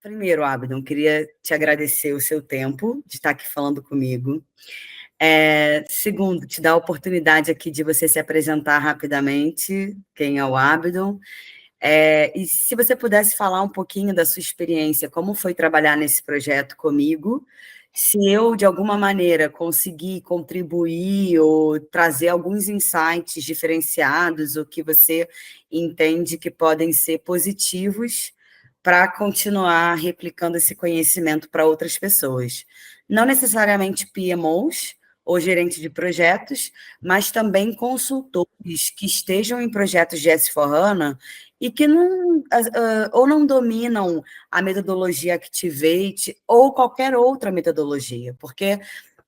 Primeiro, Abdon, queria te agradecer o seu tempo de estar aqui falando comigo. Segundo, te dar a oportunidade aqui de você se apresentar rapidamente, quem é o Abdon. E se você pudesse falar um pouquinho da sua experiência, como foi trabalhar nesse projeto comigo, se eu, de alguma maneira, conseguir contribuir ou trazer alguns insights diferenciados, ou que você entende que podem ser positivos para continuar replicando esse conhecimento para outras pessoas. Não necessariamente PMOs ou gerentes de projetos, mas também consultores que estejam em projetos de S4HANA e que não, ou não dominam a metodologia Activate ou qualquer outra metodologia, porque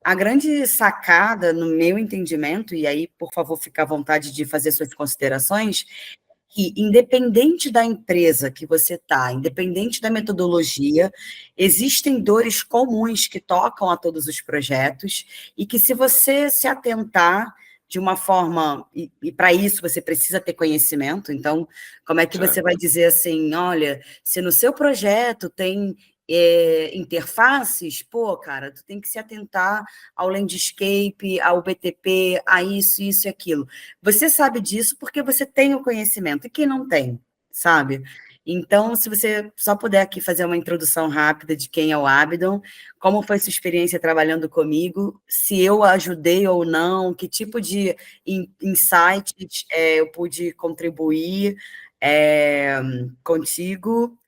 a grande sacada, no meu entendimento, e aí, por favor, fique à vontade de fazer suas considerações, que, independente da empresa que você está, independente da metodologia, existem dores comuns que tocam a todos os projetos e que, se você se atentar de uma forma, e para isso você precisa ter conhecimento, então, como é que você vai dizer assim, olha, se no seu projeto tem interfaces, pô, cara, tu tem que se atentar ao landscape, ao BTP, a isso e aquilo. Você sabe disso porque você tem o conhecimento, e quem não tem, sabe? Então, se você só puder aqui fazer uma introdução rápida de quem é o Abdon, como foi sua experiência trabalhando comigo, se eu ajudei ou não, que tipo de insights eu pude contribuir contigo,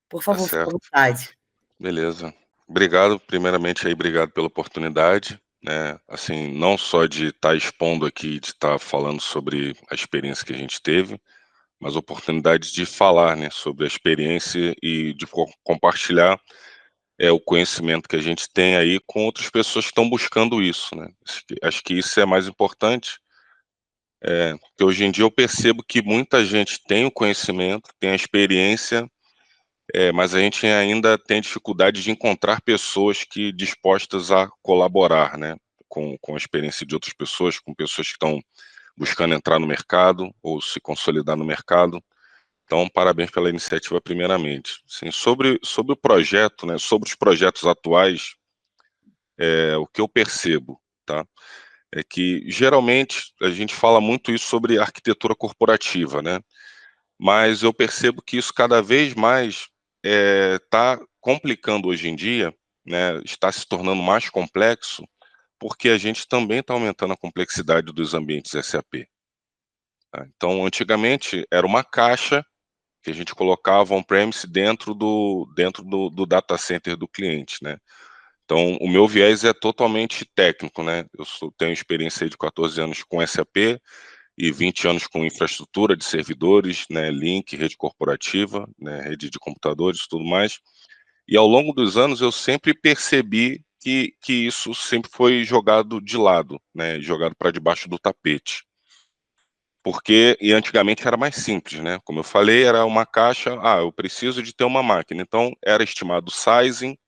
por Tá favor, fique à certo. vontade. Beleza. Obrigado, primeiramente, aí, obrigado pela oportunidade, né? Assim, não só de estar expondo aqui, de estar falando sobre a experiência que a gente teve, mas a oportunidade de falar, né, sobre a experiência e de compartilhar o conhecimento que a gente tem aí com outras pessoas que estão buscando isso, né? Acho que isso é mais importante, porque hoje em dia eu percebo que muita gente tem o conhecimento, tem a experiência, mas a gente ainda tem dificuldade de encontrar pessoas que dispostas a colaborar, né, com a experiência de outras pessoas, com pessoas que estão buscando entrar no mercado ou se consolidar no mercado. Então, parabéns pela iniciativa, primeiramente. Sim, sobre o projeto, né, sobre os projetos atuais, o que eu percebo, tá, é que geralmente a gente fala muito isso sobre arquitetura corporativa, né, mas eu percebo que isso cada vez mais está complicando hoje em dia, né, está se tornando mais complexo, porque a gente também está aumentando a complexidade dos ambientes SAP. Tá? Então, antigamente, era uma caixa que a gente colocava on-premise dentro do data center do cliente, né? Então, o meu viés é totalmente técnico, né? Tenho experiência de 14 anos com SAP e 20 anos com infraestrutura de servidores, né, link, rede corporativa, né, rede de computadores e tudo mais. E ao longo dos anos eu sempre percebi que isso sempre foi jogado de lado, né, jogado para debaixo do tapete. E antigamente era mais simples, né? Como eu falei, era uma caixa, eu preciso de ter uma máquina. Então, era estimado sizing,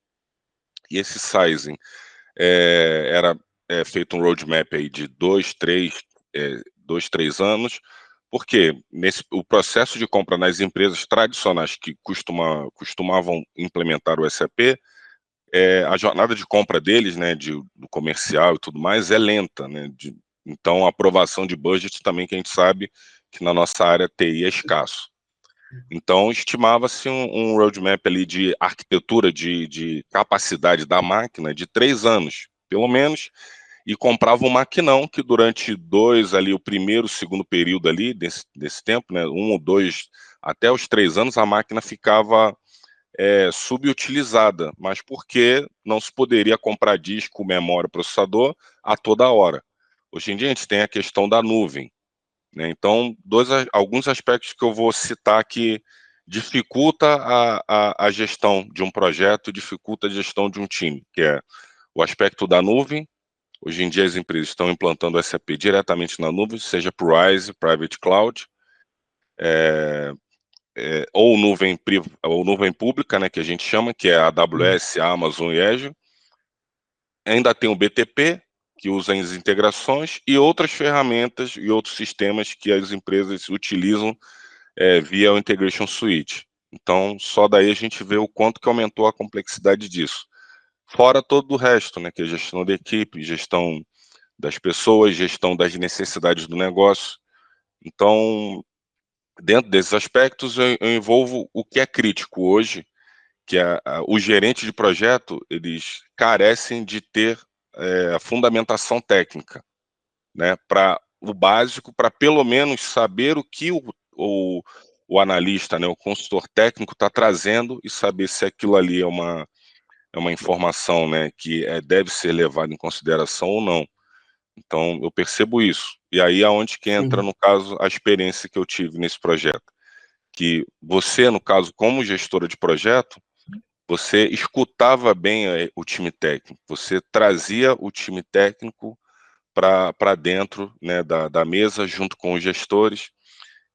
e esse sizing era feito um roadmap aí de 2, 3 anos, porque o processo de compra nas empresas tradicionais que costumavam implementar o SAP, a jornada de compra deles, né, do comercial e tudo mais, é lenta, né? Então, a aprovação de budget também, que a gente sabe que na nossa área TI é escasso. Então, estimava-se um roadmap ali de arquitetura, de capacidade da máquina de 3 anos, pelo menos, e comprava um maquinão que durante ali, o primeiro, segundo período ali, desse tempo, né, 1 ou 2, até os 3 anos, a máquina ficava subutilizada, mas porque não se poderia comprar disco, memória, processador a toda hora. Hoje em dia a gente tem a questão da nuvem, né? Então, alguns aspectos que eu vou citar que dificulta a gestão de um projeto, dificulta a gestão de um time, que é o aspecto da nuvem. Hoje em dia as empresas estão implantando o SAP diretamente na nuvem, seja por RISE, Private Cloud, ou nuvem pública, né, que a gente chama, que é a AWS, a Amazon e Azure. Ainda tem o BTP, que usa as integrações, e outras ferramentas e outros sistemas que as empresas utilizam via o Integration Suite. Então, só daí a gente vê o quanto que aumentou a complexidade disso. Fora todo o resto, né, que é gestão da equipe, gestão das pessoas, gestão das necessidades do negócio. Então, dentro desses aspectos, eu envolvo o que é crítico hoje, que é o gerente de projeto, eles carecem de ter a fundamentação técnica, né, para o básico, para pelo menos saber o que o analista, né, o consultor técnico está trazendo e saber se aquilo ali é uma informação, né, que deve ser levada em consideração ou não. Então, eu percebo isso. E aí é onde que entra, Sim, no caso, a experiência que eu tive nesse projeto. Que você, no caso, como gestora de projeto, você escutava bem o time técnico, você trazia o time técnico para dentro, né, da mesa, junto com os gestores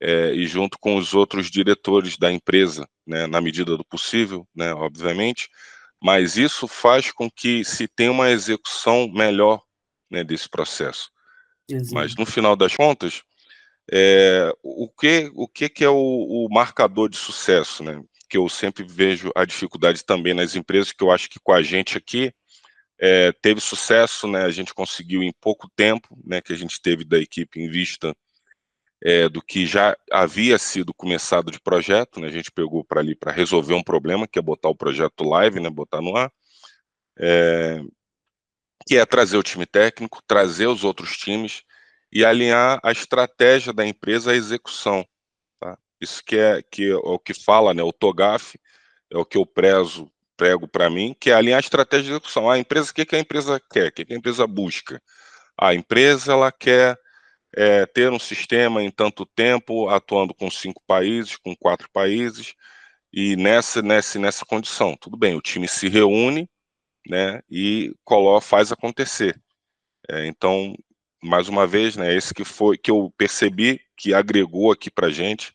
e junto com os outros diretores da empresa, né, na medida do possível, né, obviamente, mas isso faz com que se tenha uma execução melhor, né, desse processo. Mas exato. no final das contas, o que é o marcador de sucesso, né? Que eu sempre vejo a dificuldade também nas empresas, que eu acho que com a gente aqui teve sucesso, né? A gente conseguiu em pouco tempo, né? Que a gente teve da equipe em vista do que já havia sido começado de projeto, né? A gente pegou para ali para resolver um problema, que é botar o projeto live, né? Botar no ar, que é trazer o time técnico, trazer os outros times e alinhar a estratégia da empresa à execução. Tá? Isso que é o que fala, né, o TOGAF, é o que eu prego para mim, que é alinhar a estratégia de execução. A empresa, o que, que a empresa quer? O que, que a empresa busca? A empresa ela quer ter um sistema em tanto tempo, atuando com 5 países, com 4 países, e nessa condição. Tudo bem, o time se reúne, né, e faz acontecer. Então, mais uma vez, né, esse que eu percebi que agregou aqui para a gente,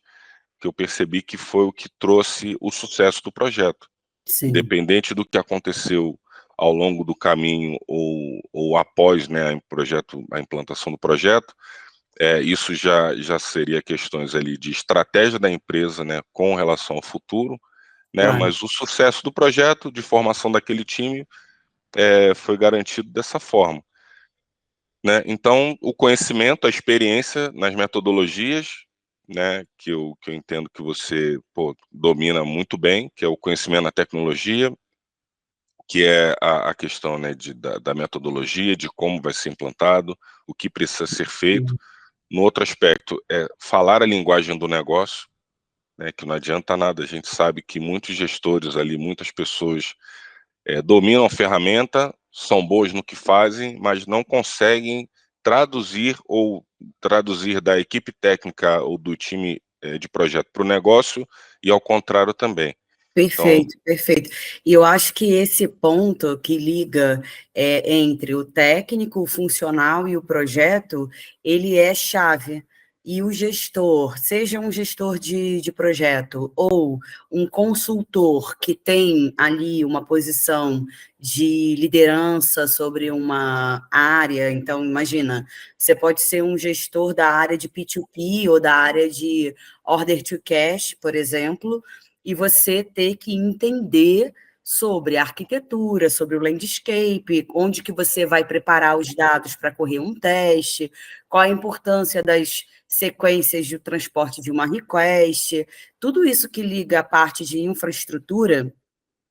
que eu percebi que foi o que trouxe o sucesso do projeto. Sim, Independente do que aconteceu ao longo do caminho ou após, né, a implantação do projeto, isso já seria questões ali de estratégia da empresa, né, com relação ao futuro, né, claro. mas o sucesso do projeto, de formação daquele time, foi garantido dessa forma. Né? Então, o conhecimento, a experiência nas metodologias, né, que eu entendo que você domina muito bem, que é o conhecimento na tecnologia, que é a questão, né, da metodologia, de como vai ser implantado, o que precisa ser feito. Sim, No outro aspecto, é falar a linguagem do negócio, né, que não adianta nada, a gente sabe que muitos gestores ali, muitas pessoas dominam a ferramenta, são boas no que fazem, mas não conseguem traduzir da equipe técnica ou do time de projeto para o negócio e ao contrário também. Então, perfeito, perfeito. E eu acho que esse ponto que liga entre o técnico, o funcional e o projeto, ele é chave. E o gestor, seja um gestor de projeto ou um consultor que tem ali uma posição de liderança sobre uma área, então imagina, você pode ser um gestor da área de P2P ou da área de order to cash, por exemplo, e você ter que entender sobre a arquitetura, sobre o landscape, onde que você vai preparar os dados para correr um teste, qual a importância das sequências de transporte de uma request, tudo isso que liga a parte de infraestrutura.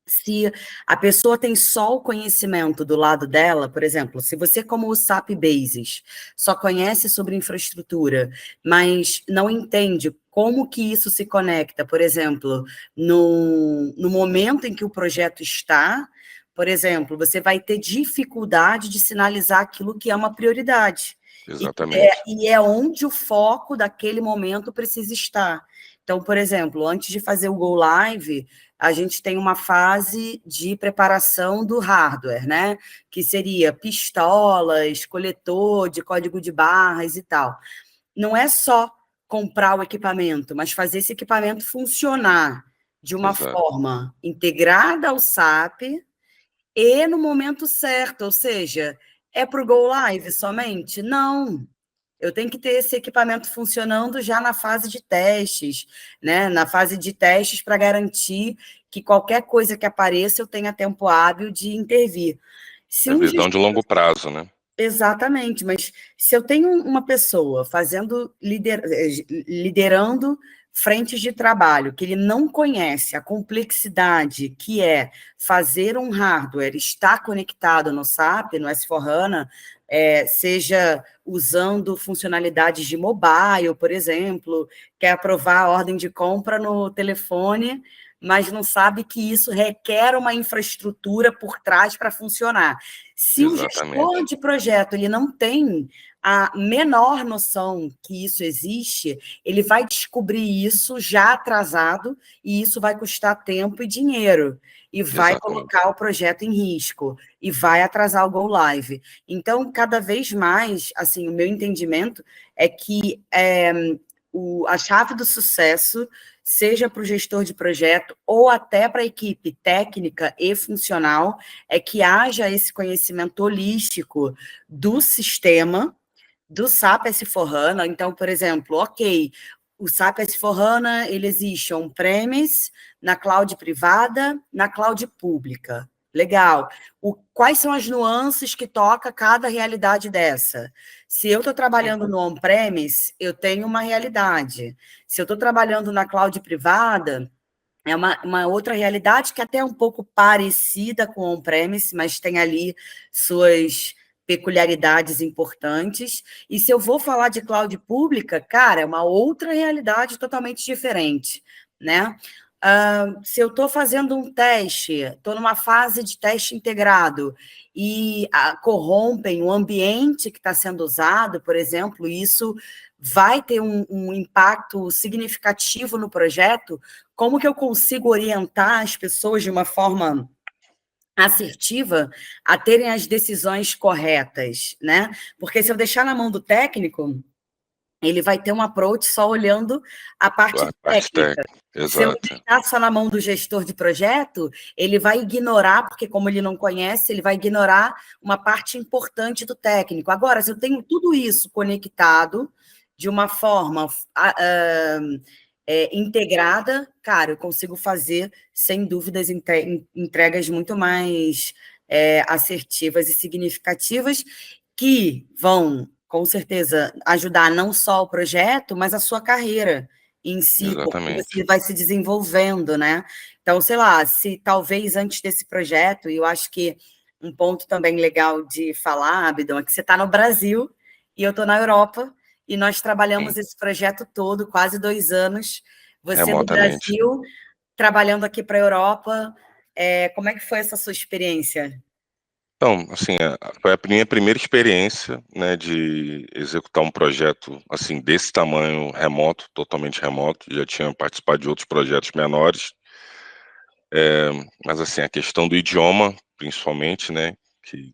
Se a pessoa tem só o conhecimento do lado dela, por exemplo, se você, como o SAP Basis, só conhece sobre infraestrutura, mas não entende como que isso se conecta, por exemplo, no momento em que o projeto está, por exemplo, você vai ter dificuldade de sinalizar aquilo que é uma prioridade. exatamente, E é onde o foco daquele momento precisa estar. Então, por exemplo, antes de fazer o Go Live, a gente tem uma fase de preparação do hardware, né? Que seria pistolas, coletor de código de barras e tal. Não é só comprar o equipamento, mas fazer esse equipamento funcionar de uma exato, forma integrada ao SAP e no momento certo, ou seja, é para o Go Live somente? Não. Eu tenho que ter esse equipamento funcionando já na fase de testes, né? Na fase de testes para garantir que qualquer coisa que apareça eu tenha tempo hábil de intervir. Se É um visão de gestor longo prazo, né? Exatamente, mas se eu tenho uma pessoa liderando frentes de trabalho que ele não conhece a complexidade que é fazer um hardware estar conectado no SAP, no S/4HANA, seja usando funcionalidades de mobile, por exemplo, quer aprovar a ordem de compra no telefone, mas não sabe que isso requer uma infraestrutura por trás para funcionar. Se o gestor Exatamente. de projeto ele não tem a menor noção que isso existe, ele vai descobrir isso já atrasado e isso vai custar tempo e dinheiro e vai Exatamente. colocar o projeto em risco e vai atrasar o go live. Então, cada vez mais, assim, o meu entendimento é que a chave do sucesso, seja para o gestor de projeto ou até para a equipe técnica e funcional, é que haja esse conhecimento holístico do sistema, do SAP S/4HANA. Então, por exemplo, ok, o SAP S/4HANA, ele existe on-premise, na cloud privada, na cloud pública. Legal. Quais são as nuances que toca cada realidade dessa? Se eu estou trabalhando no on-premise, eu tenho uma realidade. Se eu estou trabalhando na cloud privada, é uma outra realidade que até é um pouco parecida com o on-premise, mas tem ali suas peculiaridades importantes. E se eu vou falar de cloud pública, cara, é uma outra realidade totalmente diferente, né? Se eu estou fazendo um teste, estou numa fase de teste integrado e corrompem o ambiente que está sendo usado, por exemplo, isso vai ter um impacto significativo no projeto. Como que eu consigo orientar as pessoas de uma forma assertiva a terem as decisões corretas, né? Porque se eu deixar na mão do técnico, ele vai ter um approach só olhando a parte A parte técnica. técnica, Se eu exato. deixar só na mão do gestor de projeto, ele vai ignorar, porque como ele não conhece, ele vai ignorar uma parte importante do técnico. Agora, se eu tenho tudo isso conectado de uma forma integrada, cara, eu consigo fazer, sem dúvidas, entregas muito mais assertivas e significativas, que vão, com certeza, ajudar não só o projeto, mas a sua carreira em si, porque Exatamente. você vai se desenvolvendo, né? Então, sei lá, se talvez antes desse projeto, e eu acho que um ponto também legal de falar, Abdon, é que você está no Brasil e eu estou na Europa, e nós trabalhamos esse projeto todo, quase 2 anos, você no Remotamente. Brasil, trabalhando aqui para a Europa. Como é que foi essa sua experiência? Então, assim, foi a minha primeira experiência, né, de executar um projeto, assim, desse tamanho, remoto, totalmente remoto. Já tinha participado de outros projetos menores, mas, assim, a questão do idioma, principalmente, né, que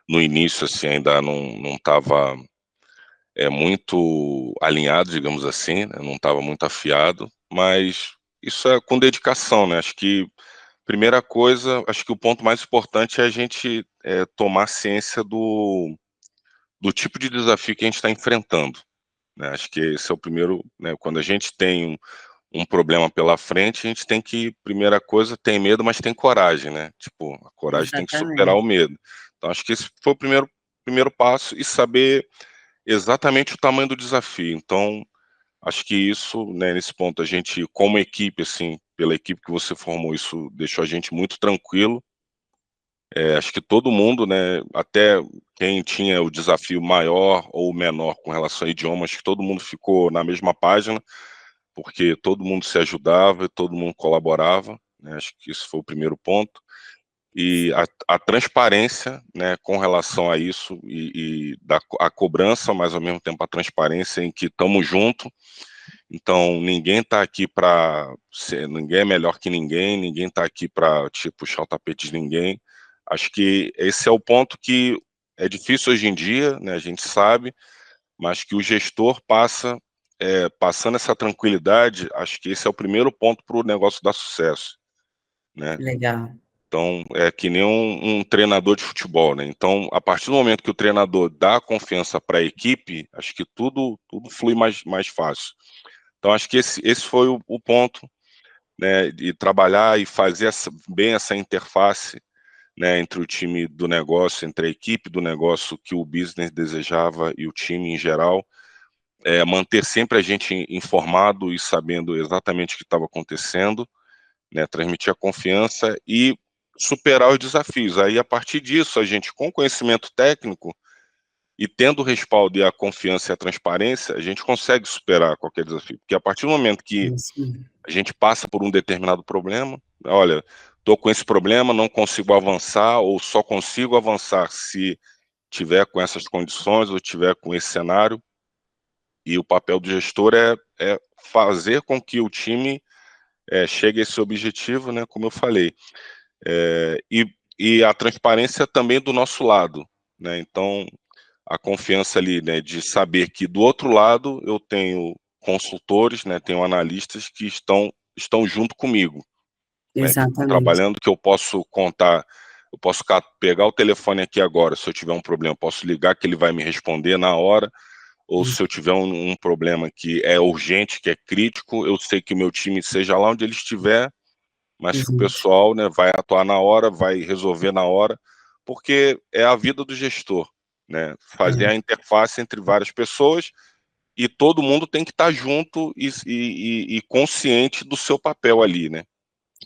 no início, assim, ainda não estava muito alinhado, digamos assim, né, não estava muito afiado, mas isso é com dedicação, né, acho que primeira coisa, acho que o ponto mais importante é a gente tomar ciência do tipo de desafio que a gente está enfrentando, né? Acho que esse é o primeiro, né? Quando a gente tem um problema pela frente, a gente tem que, primeira coisa, tem medo, mas tem coragem, né? Tipo, a coragem tem que superar o Exatamente. medo. Então, acho que esse foi o primeiro passo e saber exatamente o tamanho do desafio. Então, acho que isso, né, nesse ponto, a gente, como equipe, assim, pela equipe que você formou, isso deixou a gente muito tranquilo. Acho que todo mundo, né, até quem tinha o desafio maior ou menor com relação a idiomas, que todo mundo ficou na mesma página, porque todo mundo se ajudava e todo mundo colaborava, né, acho que isso foi o primeiro ponto. E a transparência, né, com relação a isso a cobrança, mas ao mesmo tempo a transparência em que estamos juntos. Então, ninguém está aqui para ser, ninguém é melhor que ninguém está aqui para tipo, puxar o tapete de ninguém. Acho que esse é o ponto que é difícil hoje em dia, né, a gente sabe, mas que o gestor passando essa tranquilidade, acho que esse é o primeiro ponto para o negócio dar sucesso, né? Legal. Então, é que nem um treinador de futebol, né? Então, a partir do momento que o treinador dá confiança para a equipe, acho que tudo flui mais fácil. Então, acho que esse foi o ponto, né? De trabalhar e fazer bem essa interface, né, entre o time do negócio, entre a equipe do negócio que o business desejava e o time em geral. Manter sempre a gente informado e sabendo exatamente o que estava acontecendo, né, transmitir a confiança e superar os desafios. Aí, a partir disso, a gente, com conhecimento técnico e tendo o respaldo e a confiança e a transparência, a gente consegue superar qualquer desafio. Porque a partir do momento que a gente passa por um determinado problema, olha, estou com esse problema, não consigo avançar, ou só consigo avançar se tiver com essas condições ou tiver com esse cenário. E o papel do gestor é fazer com que o time chegue a esse objetivo, né, como eu falei. E a transparência também do nosso lado, né? Então, a confiança ali, né, de saber que do outro lado eu tenho consultores, né, tenho analistas que estão junto comigo, né, que estão Exatamente. trabalhando, que eu posso contar, eu posso pegar o telefone aqui agora, se eu tiver um problema, eu posso ligar que ele vai me responder na hora, ou se eu tiver um problema que é urgente, que é crítico, eu sei que o meu time, seja lá onde ele estiver, mas que o pessoal, né, vai atuar na hora, vai resolver na hora, porque é a vida do gestor, né, fazer a interface entre várias pessoas e todo mundo tem que estar junto e consciente do seu papel ali, né.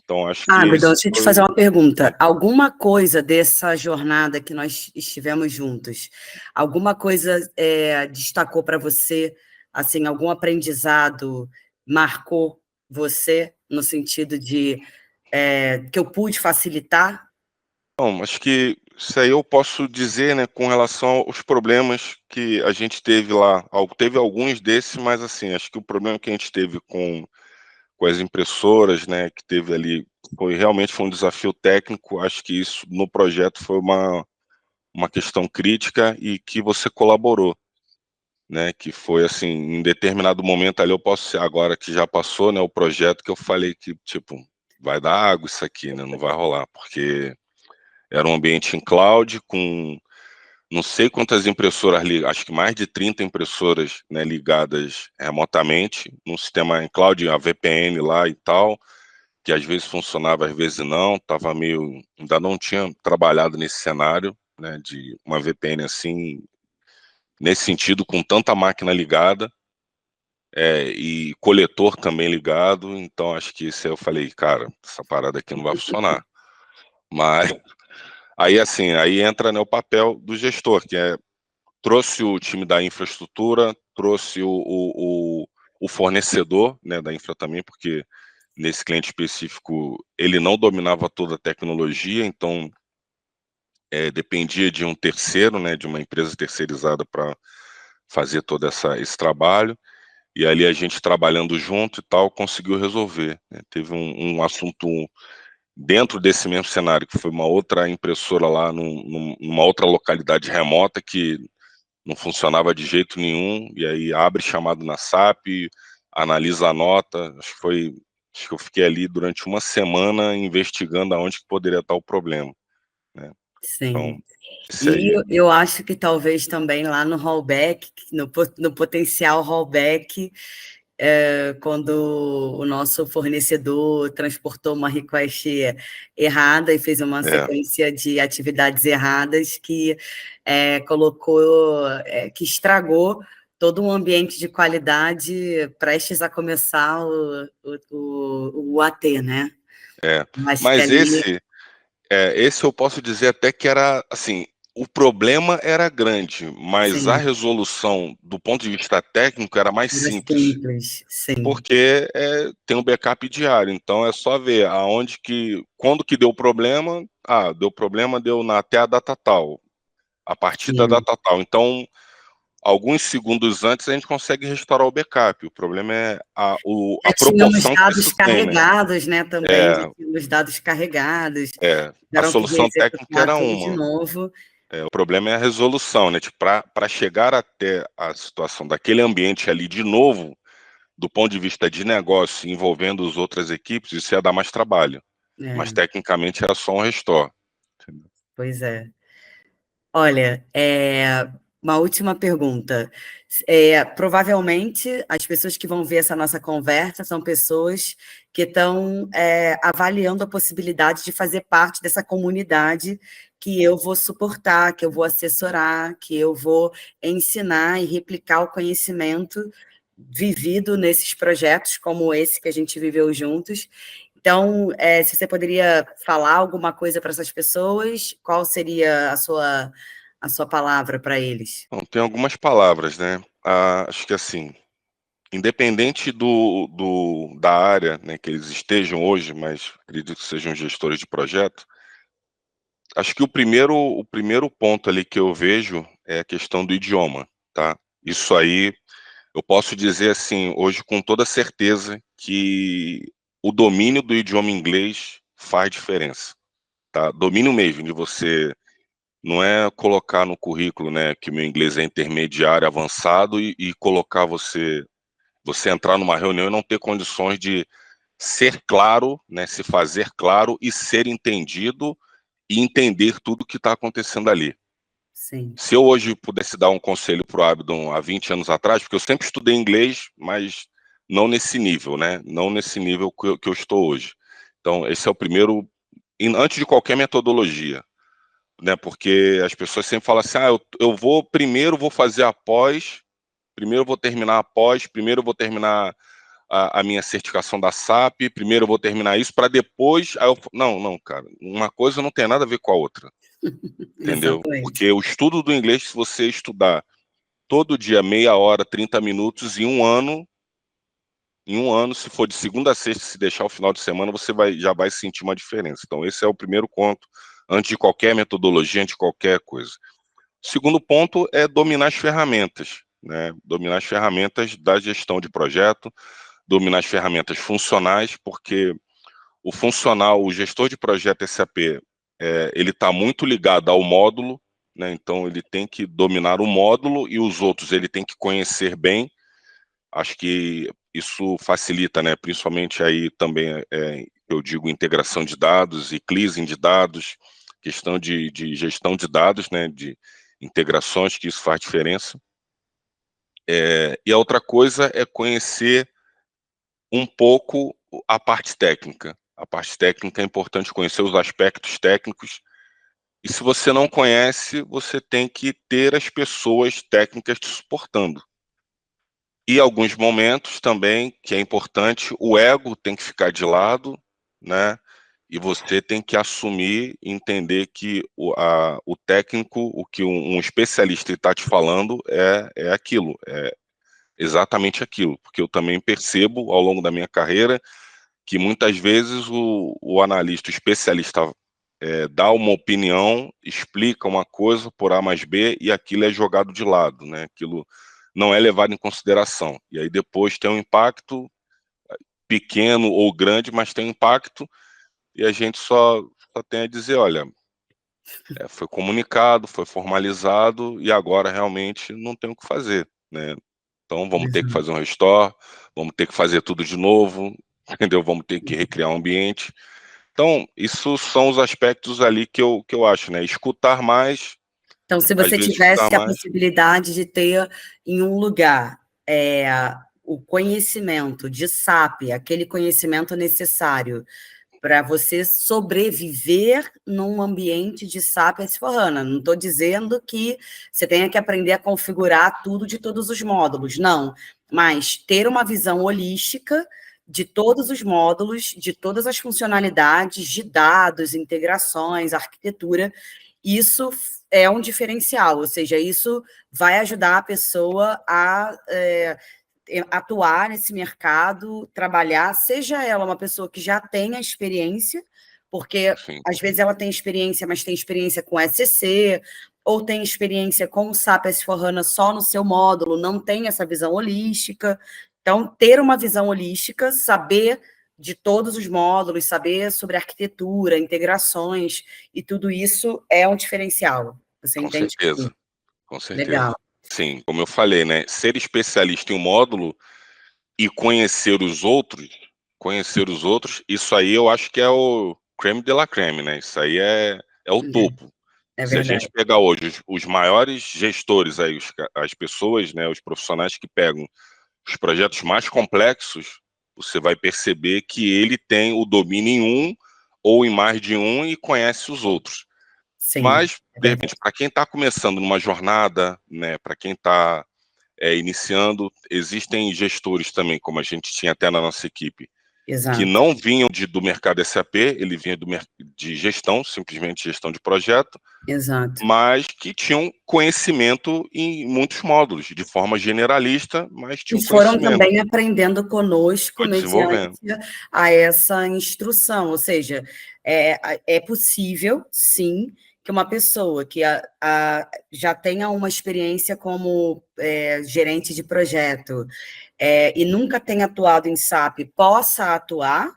Então acho que Abdon, esse deixa eu te foi fazer uma o... pergunta. Alguma coisa dessa jornada que nós estivemos juntos, alguma coisa destacou para você, assim, algum aprendizado marcou você, no sentido de que eu pude facilitar? Não, acho que isso aí eu posso dizer, né, com relação aos problemas que a gente teve lá. Teve alguns desses, mas assim, acho que o problema que a gente teve com as impressoras, né, que teve ali, realmente foi um desafio técnico. Acho que isso no projeto foi uma questão crítica e que você colaborou, né, que foi assim, em determinado momento ali eu posso ser, agora que já passou, né, o projeto, que eu falei que, tipo, vai dar água isso aqui, né, não vai rolar, porque era um ambiente em cloud com não sei quantas impressoras, acho que mais de 30 impressoras, né, ligadas remotamente, num sistema em cloud, a VPN lá e tal, que às vezes funcionava, às vezes não, estava meio, ainda não tinha trabalhado nesse cenário, né, de uma VPN assim, nesse sentido, com tanta máquina ligada, e coletor também ligado, então acho que isso aí eu falei, cara, essa parada aqui não vai funcionar. Mas aí assim, aí entra, né, o papel do gestor, que trouxe o time da infraestrutura, trouxe o fornecedor, né, da infra também, porque nesse cliente específico ele não dominava toda a tecnologia, então dependia de um terceiro, né, de uma empresa terceirizada para fazer todo esse trabalho, e ali a gente trabalhando junto e tal, conseguiu resolver, né? Teve um assunto dentro desse mesmo cenário, que foi uma outra impressora lá numa outra localidade remota que não funcionava de jeito nenhum, e aí abre chamado na SAP, analisa a nota, acho que eu fiquei ali durante uma semana investigando aonde que poderia estar o problema, né? Então, Sim. esse E aí, eu acho que talvez também lá no rollback, no potencial rollback, quando o nosso fornecedor transportou uma request errada e fez uma sequência de atividades erradas que colocou, que estragou todo um ambiente de qualidade prestes a começar o AT, né? Acho que mas ali, esse eu posso dizer até que era, assim, o problema era grande, mas a sim, resolução, do ponto de vista técnico, era mais era simples, simples, sim, porque tem um backup diário, então é só ver quando que deu problema, deu problema, deu até a data tal, a partir da sim. data tal. Então, alguns segundos antes a gente consegue restaurar o backup. O problema é Já a tínhamos proporção que dados isso tem, né? carregados, né, também, já É, tínhamos dados carregados, a tiveram que solução técnica reexecutar era tudo de uma. novo. O problema é a resolução, né? Tipo, para chegar até a situação daquele ambiente ali de novo, do ponto de vista de negócio, envolvendo as outras equipes, isso ia dar mais trabalho. mas É, tecnicamente era só um restore. Entendeu? pois é. Olha, uma última pergunta. Provavelmente, as pessoas que vão ver essa nossa conversa são pessoas que estão avaliando a possibilidade de fazer parte dessa comunidade que eu vou suportar, que eu vou assessorar, que eu vou ensinar e replicar o conhecimento vivido nesses projetos como esse que a gente viveu juntos. Então, se você poderia falar alguma coisa para essas pessoas, qual seria a sua palavra para eles? Bom, tem algumas palavras, né? Acho que assim, independente da área, né, que eles estejam hoje, mas acredito que sejam gestores de projeto, acho que o primeiro ponto ali que eu vejo é a questão do idioma, tá? Isso aí, eu posso dizer assim, hoje com toda certeza que o domínio do idioma inglês faz diferença, tá? Domínio mesmo, de você não é colocar no currículo, né, que meu inglês é intermediário, avançado e colocar você entrar numa reunião e não ter condições de ser claro, né, se fazer claro e ser entendido e entender tudo o que está acontecendo ali. Sim, Se eu hoje pudesse dar um conselho para o Abdon há 20 anos atrás, porque eu sempre estudei inglês, mas não nesse nível, né? Não nesse nível que eu estou hoje. Então, esse é o primeiro, antes de qualquer metodologia, né? Porque as pessoas sempre falam assim, eu vou primeiro vou fazer a pós, primeiro vou terminar a pós, primeiro vou terminar a minha certificação da SAP, primeiro eu vou terminar isso para depois. Não, não, cara, uma coisa não tem nada a ver com a outra, entendeu? exatamente. Porque o estudo do inglês, se você estudar todo dia meia hora, 30 minutos, em um ano, se for de segunda a sexta, se deixar o final de semana, você já vai sentir uma diferença. Então, esse é o primeiro ponto, antes de qualquer metodologia, antes de qualquer coisa. O segundo ponto é dominar as ferramentas, né? Dominar as ferramentas da gestão de projeto, dominar as ferramentas funcionais, porque o funcional, o gestor de projeto SAP, ele está muito ligado ao módulo, né? Então ele tem que dominar o módulo e os outros ele tem que conhecer bem. Acho que isso facilita, né? Principalmente aí também, eu digo, integração de dados e cleansing de dados, questão de gestão de dados, né? De integrações, que isso faz diferença. E a outra coisa é conhecer um pouco a parte técnica. A parte técnica é importante conhecer os aspectos técnicos. E se você não conhece, você tem que ter as pessoas técnicas te suportando. E alguns momentos também, que é importante, o ego tem que ficar de lado, né? E você tem que assumir e entender que o técnico, o que um especialista está te falando é aquilo, é exatamente aquilo. Porque eu também percebo ao longo da minha carreira que muitas vezes o analista, o especialista, dá uma opinião, explica uma coisa por A mais B e aquilo é jogado de lado, né? Aquilo não é levado em consideração. E aí depois tem um impacto pequeno ou grande, mas tem um impacto e a gente só tem a dizer, olha, foi comunicado, foi formalizado e agora realmente não tem o que fazer, né? Então vamos ter que Exato. fazer um restore, vamos ter que fazer tudo de novo, entendeu? Vamos ter que recriar um ambiente. Então, isso são os aspectos ali que eu acho, né? Escutar mais, Então, se às você vezes escutar tivesse a mais. possibilidade de ter em um lugar o conhecimento de SAP, aquele conhecimento necessário para você sobreviver num ambiente de SAP S/4HANA. Não estou dizendo que você tenha que aprender a configurar tudo de todos os módulos, não. Mas ter uma visão holística de todos os módulos, de todas as funcionalidades, de dados, integrações, arquitetura, isso é um diferencial, ou seja, isso vai ajudar a pessoa a atuar nesse mercado, trabalhar, seja ela uma pessoa que já tenha experiência, porque Sim, às vezes ela tem experiência, mas tem experiência com SCC, ou tem experiência com o SAP S/4HANA só no seu módulo, não tem essa visão holística. Então, ter uma visão holística, saber de todos os módulos, saber sobre arquitetura, integrações, e tudo isso é um diferencial. Você com entende? certeza, com certeza. Legal. Sim, como eu falei, né? Ser especialista em um módulo e conhecer os outros, isso aí eu acho que é o creme de la creme, né? Isso aí é o topo. É Se a verdade. gente pegar hoje os maiores gestores aí, as pessoas, né, os profissionais que pegam os projetos mais complexos, você vai perceber que ele tem o domínio em um ou em mais de um e conhece os outros. Sim, Mas, é de verdade. repente, para quem está começando numa jornada, né, para quem está iniciando, existem gestores também, como a gente tinha até na nossa equipe, que Exato, não vinham do mercado SAP, ele vinha de gestão, simplesmente gestão de projeto, exato. mas que tinham conhecimento em muitos módulos, de forma generalista, mas E tinham foram conhecimento. também aprendendo conosco Foi mediante desenvolvendo. a essa instrução, ou seja, é possível, sim, que uma pessoa que já tenha uma experiência como gerente de projeto e nunca tenha atuado em SAP possa atuar,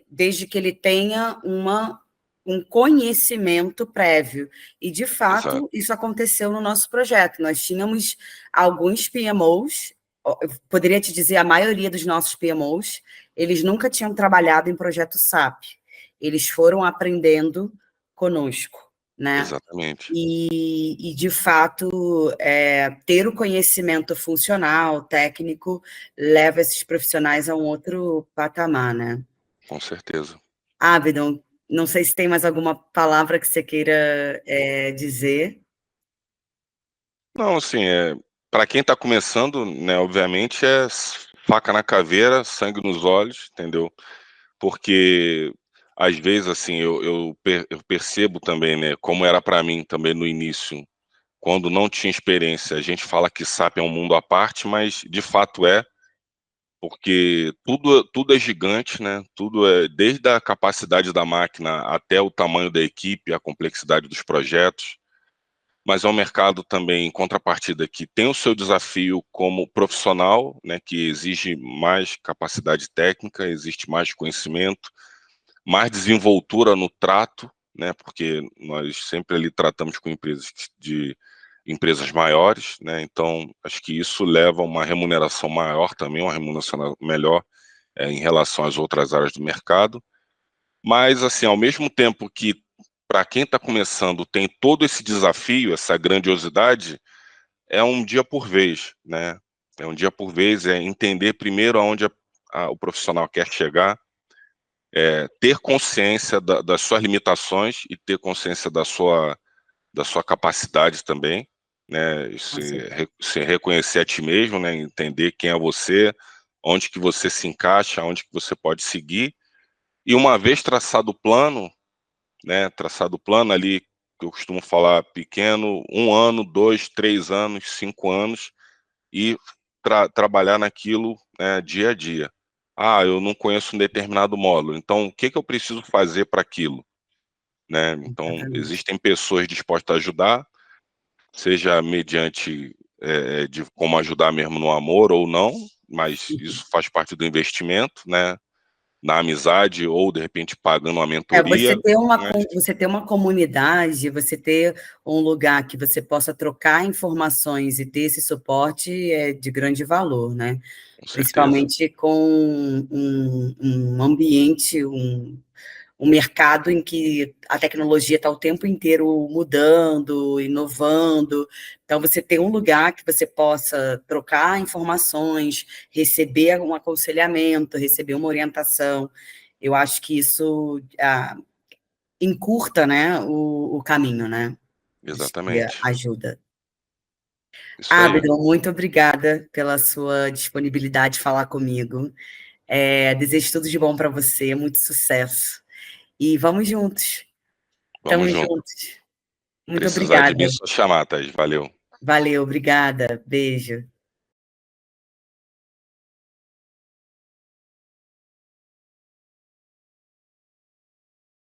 desde que ele tenha um conhecimento prévio. E, de Exato. fato, isso aconteceu no nosso projeto. Nós tínhamos alguns PMOs, eu poderia te dizer, a maioria dos nossos PMOs, eles nunca tinham trabalhado em projeto SAP. Eles foram aprendendo conosco, né? Exatamente. De fato, ter o conhecimento funcional, técnico, leva esses profissionais a um outro patamar, né? Com certeza. Abdon, não sei se tem mais alguma palavra que você queira dizer. Não, assim, para quem está começando, né, obviamente, é faca na caveira, sangue nos olhos, entendeu? Porque, às vezes, assim, eu percebo também, né, como era para mim também no início, quando não tinha experiência. A gente fala que SAP é um mundo à parte, mas de fato porque tudo é gigante, né? Tudo desde a capacidade da máquina até o tamanho da equipe, a complexidade dos projetos. Mas é um mercado também, em contrapartida, que tem o seu desafio como profissional, né? Que exige mais capacidade técnica, existe mais conhecimento, mais desenvoltura no trato, né? Porque nós sempre ali tratamos com empresas maiores, né? Então, acho que isso leva a uma remuneração maior também, uma remuneração melhor em relação às outras áreas do mercado. Mas, assim, ao mesmo tempo que para quem está começando tem todo esse desafio, essa grandiosidade, é um dia por vez, né? É um dia por vez, é entender primeiro aonde o profissional quer chegar, ter consciência das suas limitações e ter consciência da sua capacidade também, né? Se reconhecer a ti mesmo, né? Entender quem é você, onde que você se encaixa, onde que você pode seguir. E uma vez traçado o plano, né? Traçado o plano ali, que eu costumo falar pequeno, 1 ano, 2, 3 anos, 5 anos, e trabalhar naquilo, né, dia a dia. Ah, eu não conheço um determinado módulo, então o que eu preciso fazer para aquilo? Né? Então, Exatamente. existem pessoas dispostas a ajudar, seja mediante de como ajudar mesmo no amor ou não, mas isso faz parte do investimento, né? Na amizade ou, de repente, pagando uma mentoria. Mas, Você ter uma comunidade, você ter um lugar que você possa trocar informações e ter esse suporte é de grande valor, né? com certeza, Principalmente com um ambiente, um mercado em que a tecnologia está o tempo inteiro mudando, inovando. Então, você ter um lugar que você possa trocar informações, receber um aconselhamento, receber uma orientação, eu acho que isso encurta, né, o caminho, né? Acho que exatamente. ajuda. Isso aí. Abdon, muito obrigada pela sua disponibilidade de falar comigo. Desejo tudo de bom para você, muito sucesso. E vamos juntos. Vamos Estamos junto. juntos. Muito Precisar de mim, obrigada. só chamar, Thaís. Valeu. Valeu, obrigada. Beijo.